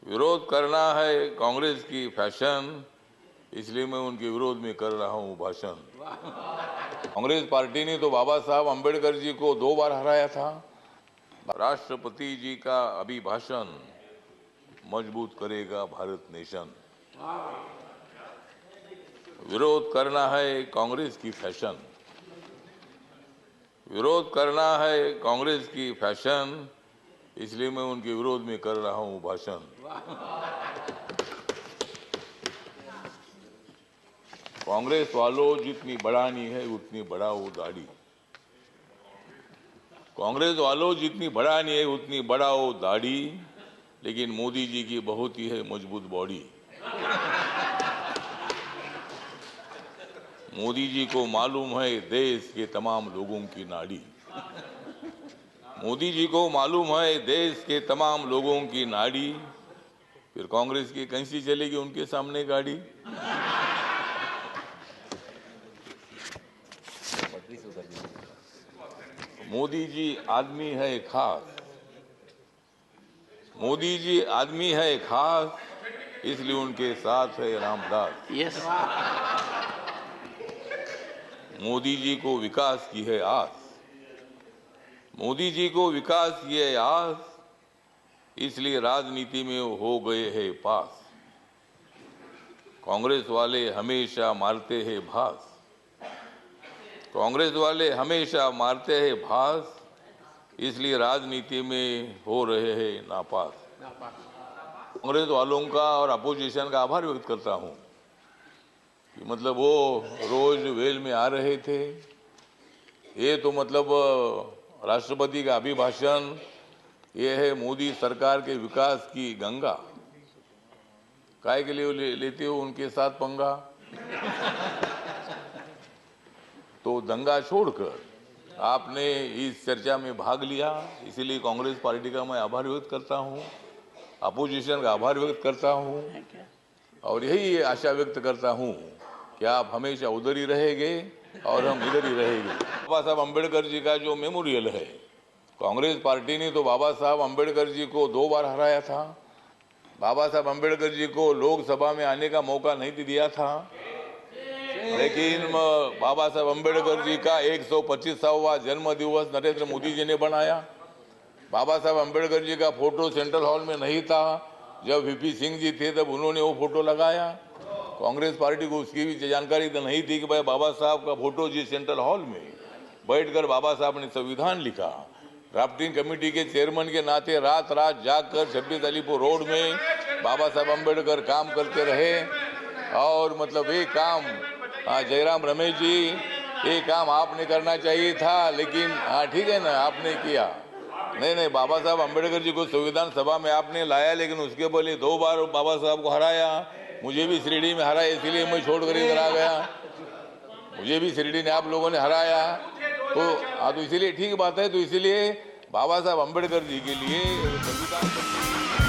विरोध करना है कांग्रेस की फैशन, इसलिए मैं उनके विरोध में कर रहा हूं भाषण। कांग्रेस पार्टी ने तो बाबा साहब अंबेडकर जी को 2 बार हराया था। राष्ट्रपति जी का अभिभाषण मजबूत करेगा भारत नेशन। विरोध करना है कांग्रेस की फैशन, विरोध करना है कांग्रेस की फैशन, इसलिए मैं उनके विरोध में कर रहा हूं भाषण। कांग्रेस वालों, जितनी बढ़ानी है उतनी बढ़ाओ दाढ़ी। कांग्रेस वालों, जितनी बढ़ानी है उतनी बढ़ाओ दाढ़ी, लेकिन मोदी जी की बहुत ही है मजबूत बॉडी। मोदी जी को मालूम है देश के तमाम लोगों की नाड़ी। मोदी जी को मालूम है देश के तमाम लोगों की नाड़ी, फिर कांग्रेस की कैसी चलेगी उनके सामने गाड़ी। मोदी जी आदमी है खास, मोदी जी आदमी है खास, इसलिए उनके साथ है रामदास। यस। मोदी जी को विकास की है आस, मोदी जी को विकास की है आस, इसलिए राजनीति में हो गए हैं पास। कांग्रेस वाले हमेशा मारते हैं भास, कांग्रेस वाले हमेशा मारते हैं भास, इसलिए राजनीति में हो रहे हैं नापास। कांग्रेस वालों का और अपोजिशन का आभार व्यक्त करता हूं कि मतलब वो रोज वेल में आ रहे थे। ये तो मतलब राष्ट्रपति का अभिभाषण, ये है मोदी सरकार के विकास की गंगा। काय के लिए लेते हो उनके साथ पंगा? तो दंगा छोड़कर आपने इस चर्चा में भाग लिया, इसीलिए कांग्रेस पार्टी का मैं आभार व्यक्त करता हूं, अपोजिशन का आभार व्यक्त करता हूं, और यही आशा व्यक्त करता हूं कि आप हमेशा उधर ही रहेंगे और हम इधर ही रहेंगे। बाबा साहब अंबेडकर जी का जो मेमोरियल है, कांग्रेस पार्टी ने तो बाबा साहब अंबेडकर जी को 2 बार हराया था। बाबा साहब अंबेडकर जी को लोकसभा में आने का मौका नहीं दिया था, लेकिन बाबा साहब अंबेडकर जी का 125वां जन्म दिवस नरेंद्र मोदी जी ने बनाया। बाबा साहब अंबेडकर जी का फोटो सेंट्रल हॉल में नहीं था, जब वीपी सिंह जी थे तब उन्होंने वो फोटो लगाया। कांग्रेस पार्टी को उसकी भी जानकारी तो नहीं थी कि भाई बाबा साहब का फोटो जी सेंट्रल हॉल में बैठकर बाबा साहब ने संविधान लिखा। ड्राफ्टिंग कमेटी के चेयरमैन के नाते रात रात जाकर 26 अलीपुर रोड में बाबा साहब अंबेडकर काम करते रहे, और मतलब ये काम जयराम रमेश जी, ये काम आपने करना चाहिए था, लेकिन ठीक है ना, आपने किया नहीं, बाबा साहब अंबेडकर जी को संविधान सभा में आपने लाया, लेकिन उसके पहले 2 बार बाबा साहब को हराया। मुझे भी शिरडी में हराया, इसीलिए मैं छोड़कर इधर आ गया। मुझे भी शिरडी ने आप लोगों ने हराया, तो इसीलिए ठीक बात है। तो इसीलिए बाबा साहब अंबेडकर जी के लिए संविधान